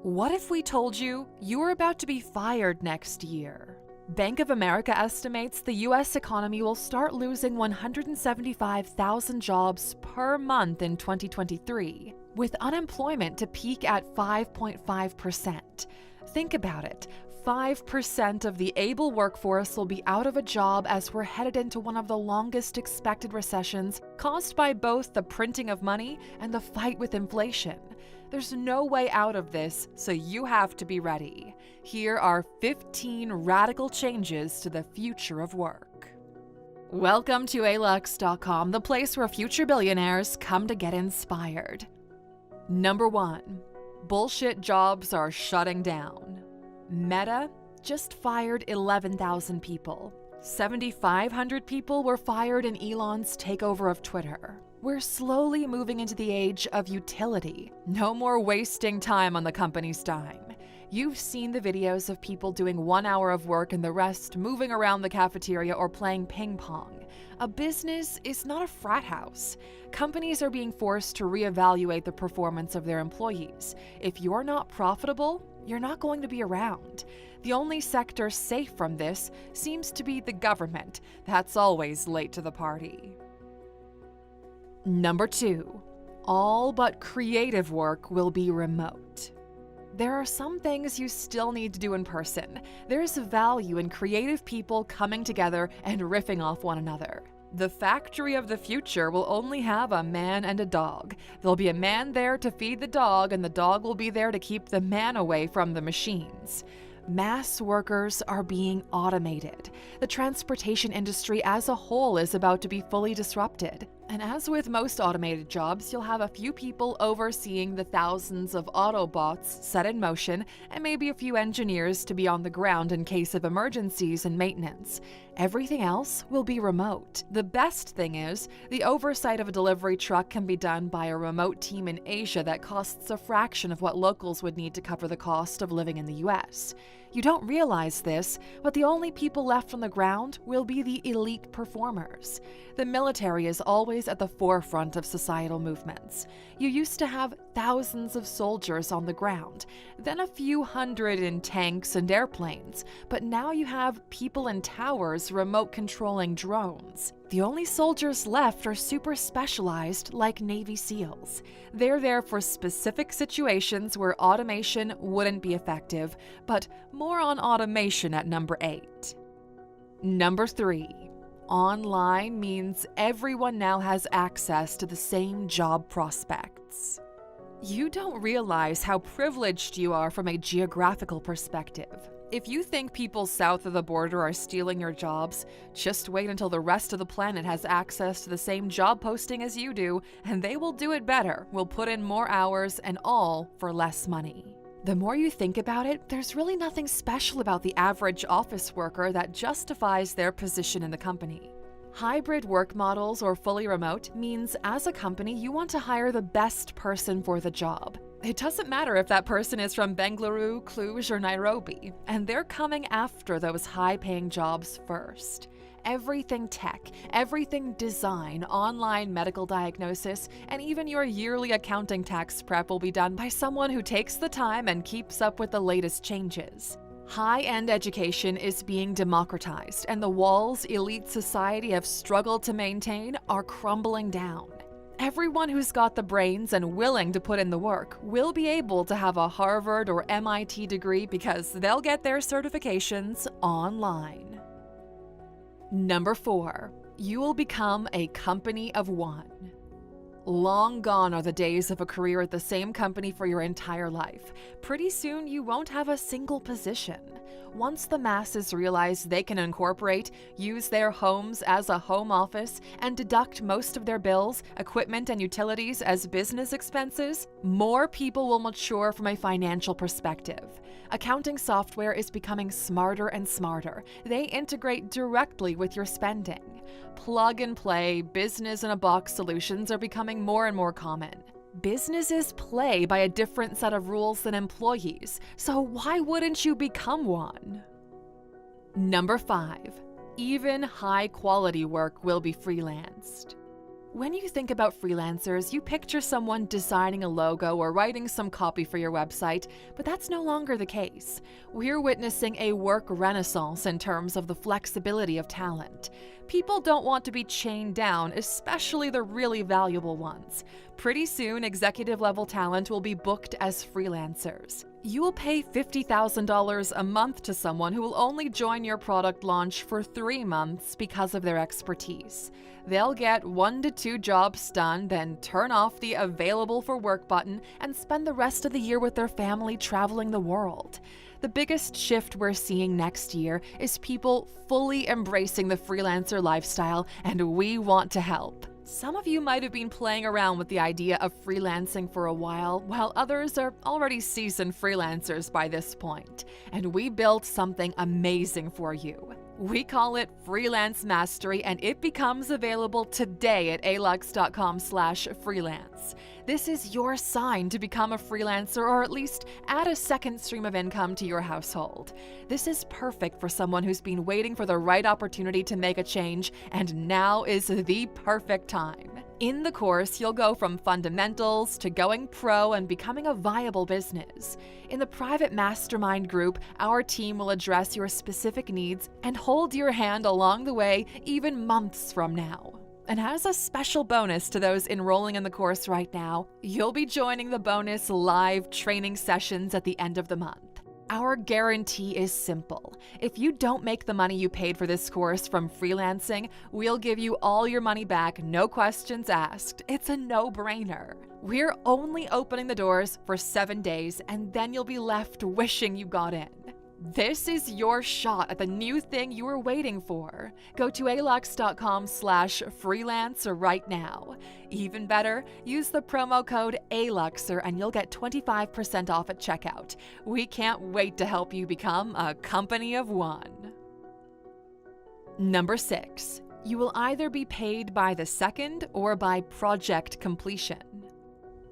What if we told you you were about to be fired next year? Bank of America estimates the U.S. economy will start losing 175,000 jobs per month in 2023, with unemployment to peak at 5.5%. Think about it. 5% of the able workforce will be out of a job as we're headed into one of the longest expected recessions caused by both the printing of money and the fight with inflation. There's no way out of this, so you have to be ready. Here are 15 radical changes to the future of work. Welcome to alux.com, the place where future billionaires come to get inspired. Number 1. Bullshit jobs are shutting down. Meta just fired 11,000 people. 7,500 people were fired in Elon's takeover of Twitter. We're slowly moving into the age of utility. No more wasting time on the company's dime. You've seen the videos of people doing 1 hour of work and the rest moving around the cafeteria or playing ping pong. A business is not a frat house. Companies are being forced to reevaluate the performance of their employees. If you're not profitable, you're not going to be around. The only sector safe from this seems to be the government. That's always late to the party. Number 2. All but creative work will be remote. There are some things you still need to do in person. There's value in creative people coming together and riffing off one another. The factory of the future will only have a man and a dog. There'll be a man there to feed the dog, and the dog will be there to keep the man away from the machines. Mass workers are being automated. The transportation industry as a whole is about to be fully disrupted. And as with most automated jobs, you'll have a few people overseeing the thousands of Autobots set in motion and maybe a few engineers to be on the ground in case of emergencies and maintenance. Everything else will be remote. The best thing is, the oversight of a delivery truck can be done by a remote team in Asia that costs a fraction of what locals would need to cover the cost of living in the US. You don't realize this, but the only people left on the ground will be the elite performers. The military is always at the forefront of societal movements. You used to have thousands of soldiers on the ground, then a few hundred in tanks and airplanes, but now you have people in towers remote controlling drones. The only soldiers left are super specialized like Navy SEALs. They're there for specific situations where automation wouldn't be effective, but more on automation at number 8. Number 3. Online means everyone now has access to the same job prospects. You don't realize how privileged you are from a geographical perspective. If you think people south of the border are stealing your jobs, just wait until the rest of the planet has access to the same job posting as you do, and they will do it better, will put in more hours, and all for less money. The more you think about it, there's really nothing special about the average office worker that justifies their position in the company. Hybrid work models or fully remote means as a company you want to hire the best person for the job. It doesn't matter if that person is from Bengaluru, Cluj, or Nairobi, and they're coming after those high-paying jobs first. Everything tech, everything design, online medical diagnosis, and even your yearly accounting tax prep will be done by someone who takes the time and keeps up with the latest changes. High-end education is being democratized, and the walls elite society have struggled to maintain are crumbling down. Everyone who's got the brains and willing to put in the work will be able to have a Harvard or MIT degree because they'll get their certifications online. Number 4. You will become a company of one. Long gone are the days of a career at the same company for your entire life. Pretty soon you won't have a single position. Once the masses realize they can incorporate, use their homes as a home office, and deduct most of their bills, equipment, and utilities as business expenses, more people will mature from a financial perspective. Accounting software is becoming smarter and smarter. They integrate directly with your spending. Plug-and-play, business-in-a-box solutions are becoming more and more common. Businesses play by a different set of rules than employees, so why wouldn't you become one? Number 5. Even high-quality work will be freelanced. When you think about freelancers, you picture someone designing a logo or writing some copy for your website, but that's no longer the case. We're witnessing a work renaissance in terms of the flexibility of talent. People don't want to be chained down, especially the really valuable ones. Pretty soon, executive-level talent will be booked as freelancers. You will pay $50,000 a month to someone who will only join your product launch for 3 months because of their expertise. They'll get 1 to 2 jobs done, then turn off the Available for Work button and spend the rest of the year with their family traveling the world. The biggest shift we're seeing next year is people fully embracing the freelancer lifestyle, and we want to help. Some of you might have been playing around with the idea of freelancing for a while others are already seasoned freelancers by this point, and we built something amazing for you. We call it Freelance Mastery, and it becomes available today at alux.com/freelance. This is your sign to become a freelancer, or at least add a second stream of income to your household. This is perfect for someone who's been waiting for the right opportunity to make a change, and now is the perfect time. In the course, you'll go from fundamentals to going pro and becoming a viable business. In the private mastermind group, our team will address your specific needs and hold your hand along the way, even months from now. And as a special bonus to those enrolling in the course right now, you'll be joining the bonus live training sessions at the end of the month. Our guarantee is simple. If you don't make the money you paid for this course from freelancing, we'll give you all your money back, no questions asked. It's a no-brainer. We're only opening the doors for 7 days, and then you'll be left wishing you got in. This is your shot at the new thing you were waiting for. Go to alux.com/freelance right now. Even better, use the promo code ALUXER and you'll get 25% off at checkout. We can't wait to help you become a company of one. Number 6. You will either be paid by the second or by project completion.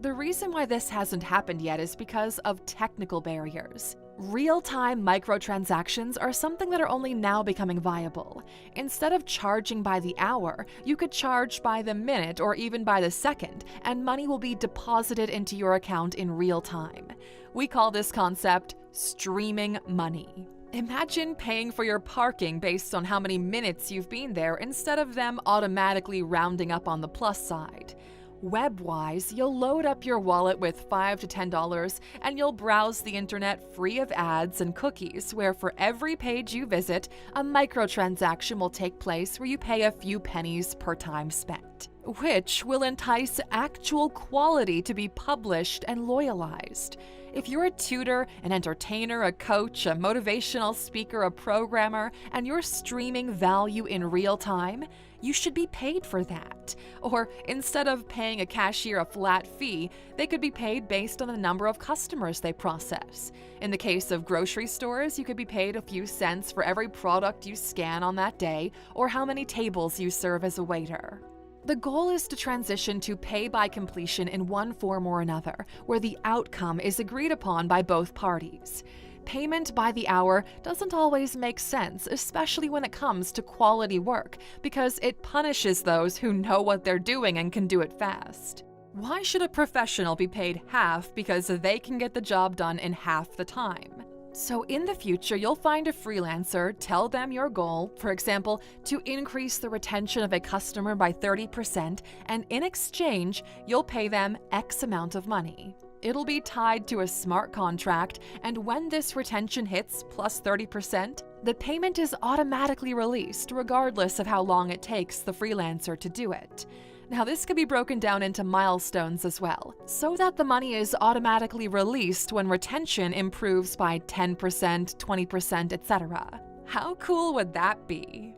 The reason why this hasn't happened yet is because of technical barriers. Real-time microtransactions are something that are only now becoming viable. Instead of charging by the hour, you could charge by the minute or even by the second, and money will be deposited into your account in real time. We call this concept streaming money. Imagine paying for your parking based on how many minutes you've been there instead of them automatically rounding up on the plus side. Web-wise, you'll load up your wallet with $5 to $10 and you'll browse the internet free of ads and cookies, where for every page you visit, a microtransaction will take place where you pay a few pennies per time spent, which will entice actual quality to be published and loyalized. If you're a tutor, an entertainer, a coach, a motivational speaker, a programmer, and you're streaming value in real time, you should be paid for that. Or instead of paying a cashier a flat fee, they could be paid based on the number of customers they process. In the case of grocery stores, you could be paid a few cents for every product you scan on that day, or how many tables you serve as a waiter. The goal is to transition to pay by completion in one form or another, where the outcome is agreed upon by both parties. Payment by the hour doesn't always make sense, especially when it comes to quality work, because it punishes those who know what they're doing and can do it fast. Why should a professional be paid half because they can get the job done in half the time? So in the future, you'll find a freelancer, tell them your goal, for example, to increase the retention of a customer by 30%, and in exchange, you'll pay them X amount of money. It'll be tied to a smart contract, and when this retention hits plus 30%, the payment is automatically released regardless of how long it takes the freelancer to do it. Now, this could be broken down into milestones as well, so that the money is automatically released when retention improves by 10%, 20%, etc. How cool would that be?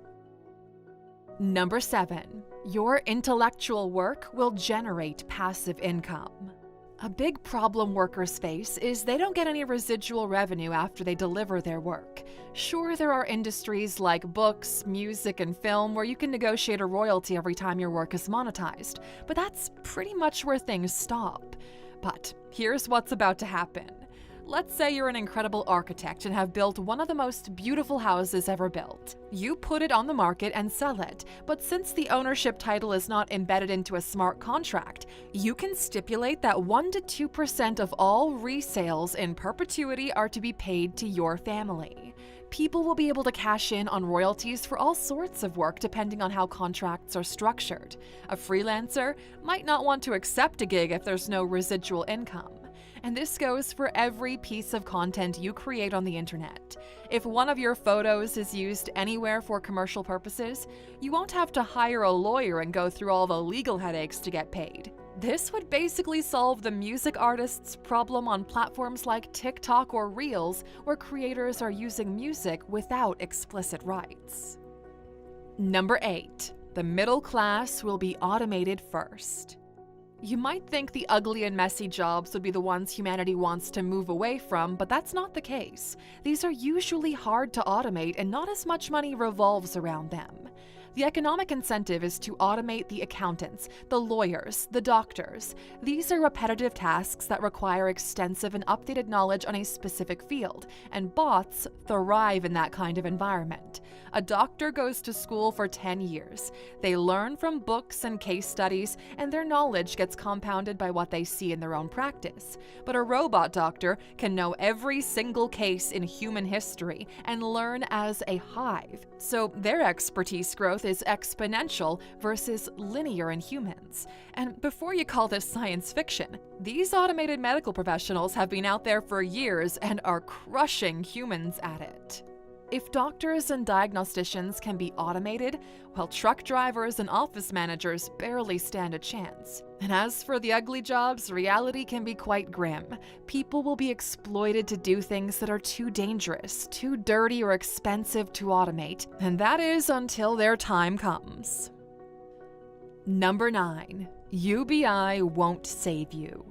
Number 7. Your intellectual work will generate passive income. A big problem workers face is they don't get any residual revenue after they deliver their work. Sure, there are industries like books, music, and film where you can negotiate a royalty every time your work is monetized, but that's pretty much where things stop. But here's what's about to happen. Let's say you're an incredible architect and have built one of the most beautiful houses ever built. You put it on the market and sell it, but since the ownership title is not embedded into a smart contract, you can stipulate that 1 to 2% of all resales in perpetuity are to be paid to your family. People will be able to cash in on royalties for all sorts of work depending on how contracts are structured. A freelancer might not want to accept a gig if there's no residual income. And this goes for every piece of content you create on the internet. If one of your photos is used anywhere for commercial purposes, you won't have to hire a lawyer and go through all the legal headaches to get paid. This would basically solve the music artists' problem on platforms like TikTok or Reels, where creators are using music without explicit rights. Number 8. The middle class will be automated first. You might think the ugly and messy jobs would be the ones humanity wants to move away from, but that's not the case. These are usually hard to automate and not as much money revolves around them. The economic incentive is to automate the accountants, the lawyers, the doctors. These are repetitive tasks that require extensive and updated knowledge on a specific field, and bots thrive in that kind of environment. A doctor goes to school for 10 years. They learn from books and case studies, and their knowledge gets compounded by what they see in their own practice. But a robot doctor can know every single case in human history and learn as a hive. So their expertise growth is exponential versus linear in humans. And before you call this science fiction, these automated medical professionals have been out there for years and are crushing humans at it. If doctors and diagnosticians can be automated, well, truck drivers and office managers barely stand a chance. And as for the ugly jobs, reality can be quite grim. People will be exploited to do things that are too dangerous, too dirty, or expensive to automate, and that is until their time comes. Number 9. UBI won't save you.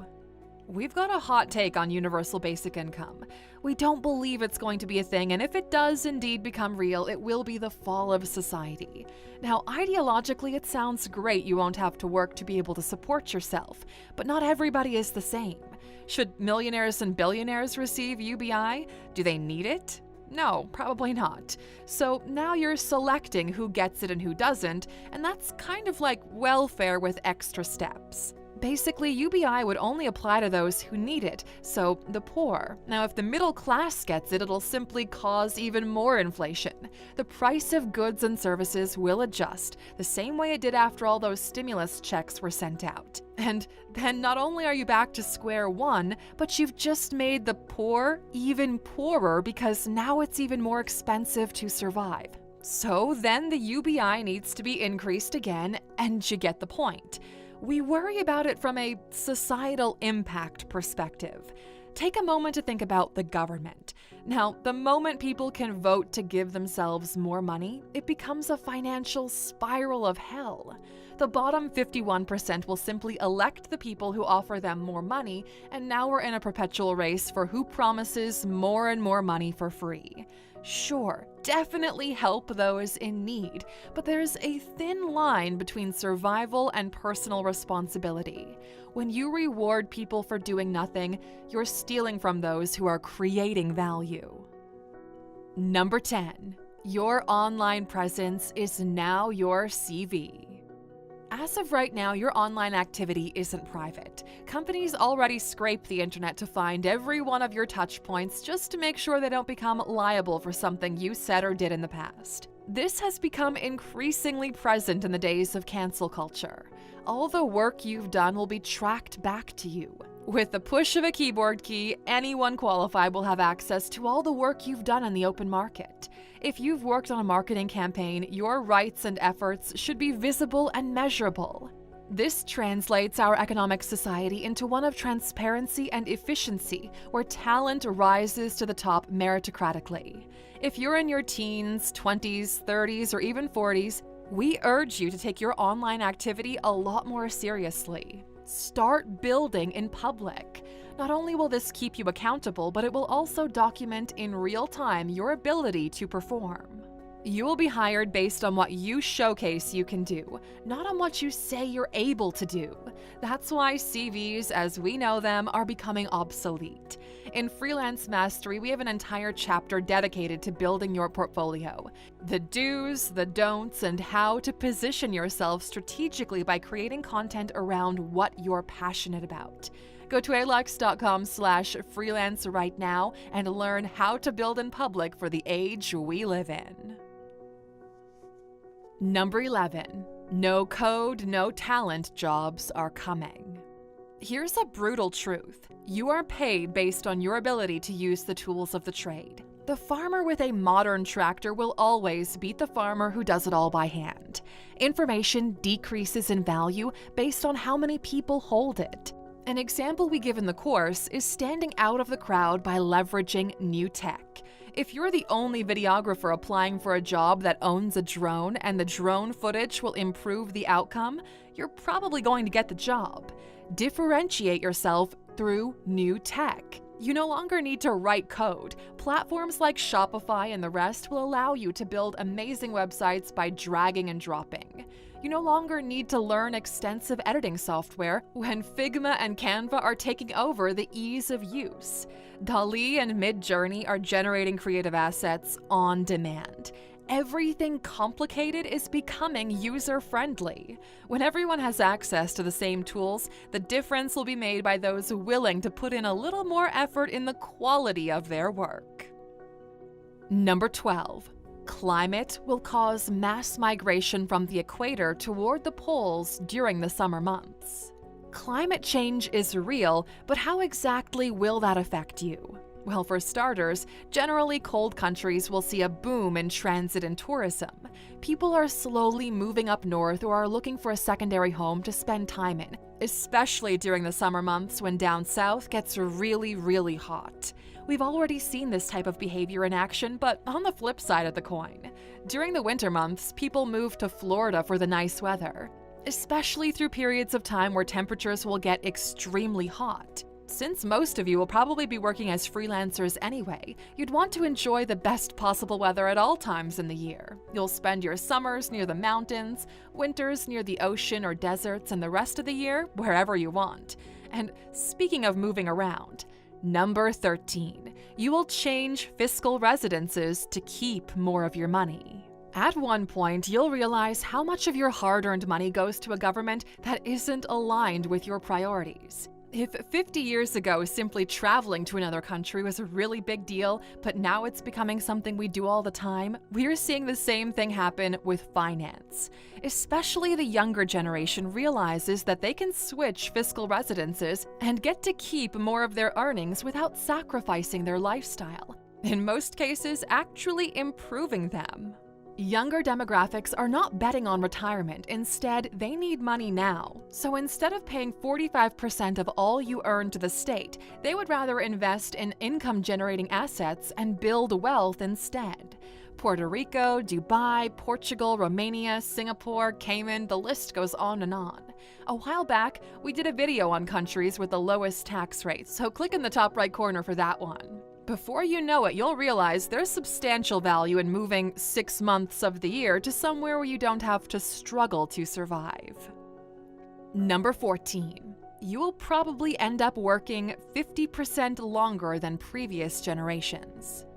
We've got a hot take on universal basic income. We don't believe it's going to be a thing, and if it does indeed become real, it will be the fall of society. Now, ideologically, it sounds great you won't have to work to be able to support yourself, but not everybody is the same. Should millionaires and billionaires receive UBI? Do they need it? No, probably not. So now you're selecting who gets it and who doesn't, and that's kind of like welfare with extra steps. Basically, UBI would only apply to those who need it, so the poor. Now, if the middle class gets it, it'll simply cause even more inflation. The price of goods and services will adjust, the same way it did after all those stimulus checks were sent out. And then not only are you back to square one, but you've just made the poor even poorer because now it's even more expensive to survive. So then the UBI needs to be increased again, and you get the point. We worry about it from a societal impact perspective. Take a moment to think about the government. Now, the moment people can vote to give themselves more money, it becomes a financial spiral of hell. The bottom 51% will simply elect the people who offer them more money, and now we're in a perpetual race for who promises more and more money for free. Sure, definitely help those in need, but there's a thin line between survival and personal responsibility. When you reward people for doing nothing, you're stealing from those who are creating value. Number 10. Your online presence is now your CV. As of right now, your online activity isn't private. Companies already scrape the internet to find every one of your touch points just to make sure they don't become liable for something you said or did in the past. This has become increasingly present in the days of cancel culture. All the work you've done will be tracked back to you. With the push of a keyboard key, anyone qualified will have access to all the work you've done in the open market. If you've worked on a marketing campaign, your rights and efforts should be visible and measurable. This translates our economic society into one of transparency and efficiency, where talent rises to the top meritocratically. If you're in your teens, 20s, 30s, or even 40s, we urge you to take your online activity a lot more seriously. Start building in public. Not only will this keep you accountable, but it will also document in real time your ability to perform. You will be hired based on what you showcase you can do, not on what you say you're able to do. That's why CVs, as we know them, are becoming obsolete. In Freelance Mastery, we have an entire chapter dedicated to building your portfolio. The do's, the don'ts, and how to position yourself strategically by creating content around what you're passionate about. Go to alux.com/freelance right now and learn how to build in public for the age we live in. Number 11. No code, no talent jobs are coming. Here's a brutal truth. You are paid based on your ability to use the tools of the trade. The farmer with a modern tractor will always beat the farmer who does it all by hand. Information decreases in value based on how many people hold it. An example we give in the course is standing out of the crowd by leveraging new tech. If you're the only videographer applying for a job that owns a drone and the drone footage will improve the outcome, you're probably going to get the job. Differentiate yourself through new tech. You no longer need to write code. Platforms like Shopify and the rest will allow you to build amazing websites by dragging and dropping. You no longer need to learn extensive editing software when Figma and Canva are taking over the ease of use. DALL-E and Midjourney are generating creative assets on demand. Everything complicated is becoming user-friendly. When everyone has access to the same tools, the difference will be made by those willing to put in a little more effort in the quality of their work. Number 12. Climate will cause mass migration from the equator toward the poles during the summer months. Climate change is real, but how exactly will that affect you? Well, for starters, generally cold countries will see a boom in transit and tourism. People are slowly moving up north or are looking for a secondary home to spend time in, especially during the summer months when down south gets really, really hot. We've already seen this type of behavior in action, but on the flip side of the coin, during the winter months, people move to Florida for the nice weather, especially through periods of time where temperatures will get extremely hot. Since most of you will probably be working as freelancers anyway, you'd want to enjoy the best possible weather at all times in the year. You'll spend your summers near the mountains, winters near the ocean or deserts, and the rest of the year wherever you want. And speaking of moving around, Number 13. You will change fiscal residences to keep more of your money. At one point, you'll realize how much of your hard-earned money goes to a government that isn't aligned with your priorities. If 50 years ago simply traveling to another country was a really big deal, but now it's becoming something we do all the time, we're seeing the same thing happen with finance. Especially the younger generation realizes that they can switch fiscal residences and get to keep more of their earnings without sacrificing their lifestyle. In most cases, actually improving them. Younger demographics are not betting on retirement. Instead, they need money now. So instead of paying 45% of all you earn to the state, they would rather invest in income-generating assets and build wealth instead. Puerto Rico, Dubai, Portugal, Romania, Singapore, Cayman, the list goes on and on. A while back, we did a video on countries with the lowest tax rates, so click in the top right corner for that one. Before you know it, you'll realize there's substantial value in moving 6 months of the year to somewhere where you don't have to struggle to survive. Number 14. You will probably end up working 50% longer than previous generations.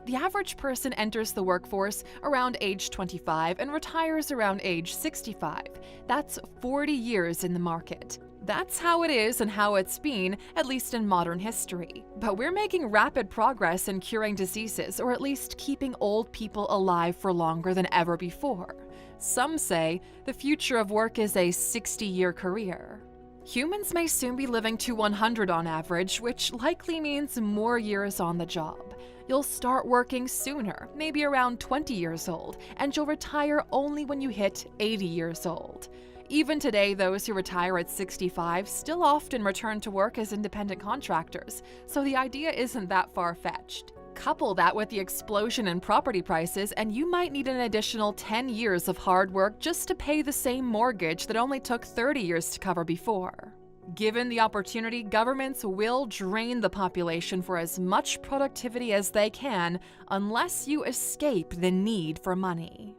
The average person enters the workforce around age 25 and retires around age 65. That's 40 years in the market. That's how it is and how it's been, at least in modern history. But we're making rapid progress in curing diseases, or at least keeping old people alive for longer than ever before. Some say the future of work is a 60-year career. Humans may soon be living to 100 on average, which likely means more years on the job. You'll start working sooner, maybe around 20 years old, and you'll retire only when you hit 80 years old. Even today, those who retire at 65 still often return to work as independent contractors, so the idea isn't that far-fetched. Couple that with the explosion in property prices, and you might need an additional 10 years of hard work just to pay the same mortgage that only took 30 years to cover before. Given the opportunity, governments will drain the population for as much productivity as they can unless you escape the need for money.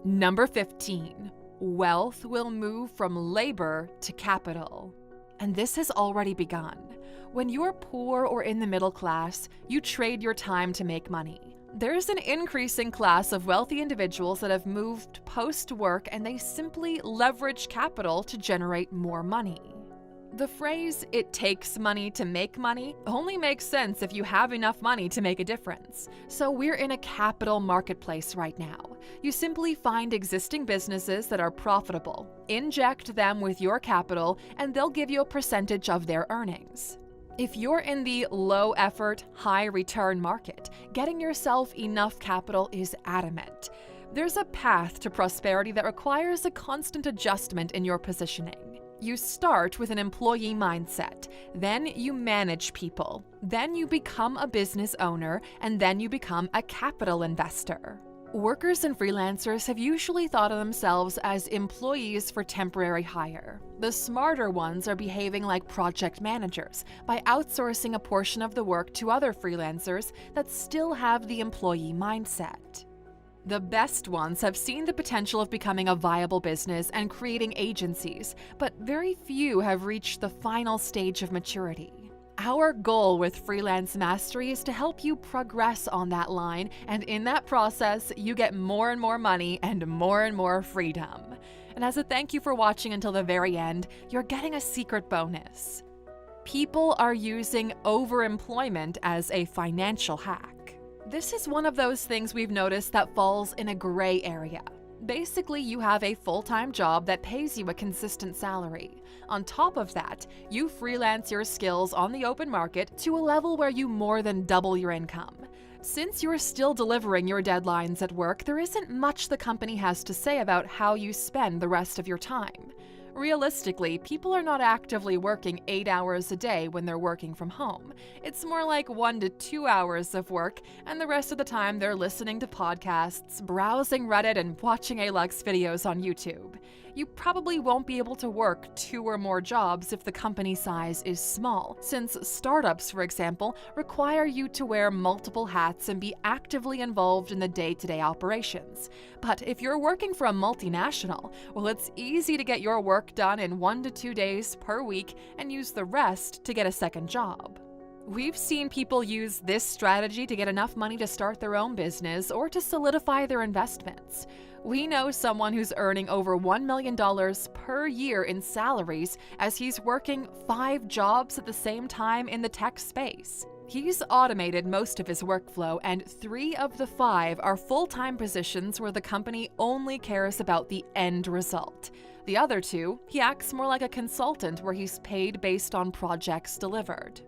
Number 15. Wealth will move from labor to capital. And this has already begun. When you're poor or in the middle class, you trade your time to make money. There's an increasing class of wealthy individuals that have moved post-work and they simply leverage capital to generate more money. The phrase, "it takes money to make money," only makes sense if you have enough money to make a difference. So we're in a capital marketplace right now. You simply find existing businesses that are profitable, inject them with your capital, and they'll give you a percentage of their earnings. If you're in the low-effort, high-return market, getting yourself enough capital is adamant. There's a path to prosperity that requires a constant adjustment in your positioning. You start with an employee mindset, then you manage people, then you become a business owner, and then you become a capital investor. Workers and freelancers have usually thought of themselves as employees for temporary hire. The smarter ones are behaving like project managers by outsourcing a portion of the work to other freelancers that still have the employee mindset. The best ones have seen the potential of becoming a viable business and creating agencies, but very few have reached the final stage of maturity. Our goal with Freelance Mastery is to help you progress on that line, and in that process, you get more and more money and more freedom. And as a thank you for watching until the very end, you're getting a secret bonus. People are using overemployment as a financial hack. This is one of those things we've noticed that falls in a gray area. Basically, you have a full-time job that pays you a consistent salary. On top of that, you freelance your skills on the open market to a level where you more than double your income. Since you're still delivering your deadlines at work, there isn't much the company has to say about how you spend the rest of your time. Realistically, people are not actively working 8 hours a day when they're working from home. It's more like 1 to 2 hours of work, and the rest of the time they're listening to podcasts, browsing Reddit, and watching ALUX videos on YouTube. You probably won't be able to work 2 or more jobs if the company size is small, since startups, for example, require you to wear multiple hats and be actively involved in the day-to-day operations. But if you're working for a multinational, well, it's easy to get your work done in 1 to 2 days per week and use the rest to get a second job. We've seen people use this strategy to get enough money to start their own business or to solidify their investments. We know someone who's earning over $1 million per year in salaries as he's working 5 jobs at the same time in the tech space. He's automated most of his workflow, and 3 of the 5 are full-time positions where the company only cares about the end result. The other 2, he acts more like a consultant where he's paid based on projects delivered.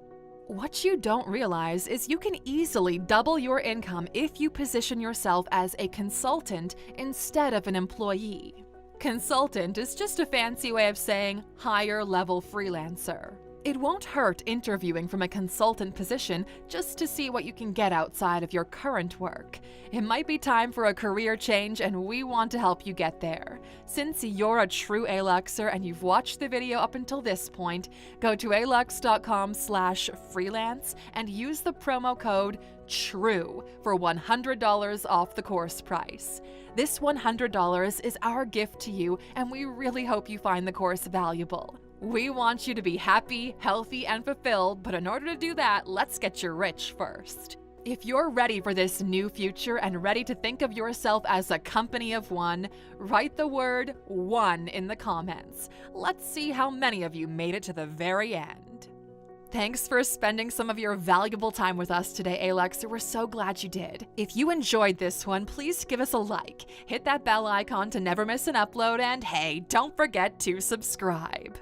What you don't realize is you can easily double your income if you position yourself as a consultant instead of an employee. Consultant is just a fancy way of saying higher-level freelancer. It won't hurt interviewing from a consultant position just to see what you can get outside of your current work. It might be time for a career change, and we want to help you get there. Since you're a true ALUXer and you've watched the video up until this point, go to alux.com/freelance and use the promo code TRUE for $100 off the course price. This $100 is our gift to you, and we really hope you find the course valuable. We want you to be happy, healthy, and fulfilled, but in order to do that, let's get you rich first. If you're ready for this new future and ready to think of yourself as a company of one, write the word ONE in the comments. Let's see how many of you made it to the very end. Thanks for spending some of your valuable time with us today, ALUXer. We're so glad you did. If you enjoyed this one, please give us a like, hit that bell icon to never miss an upload, and hey, don't forget to subscribe.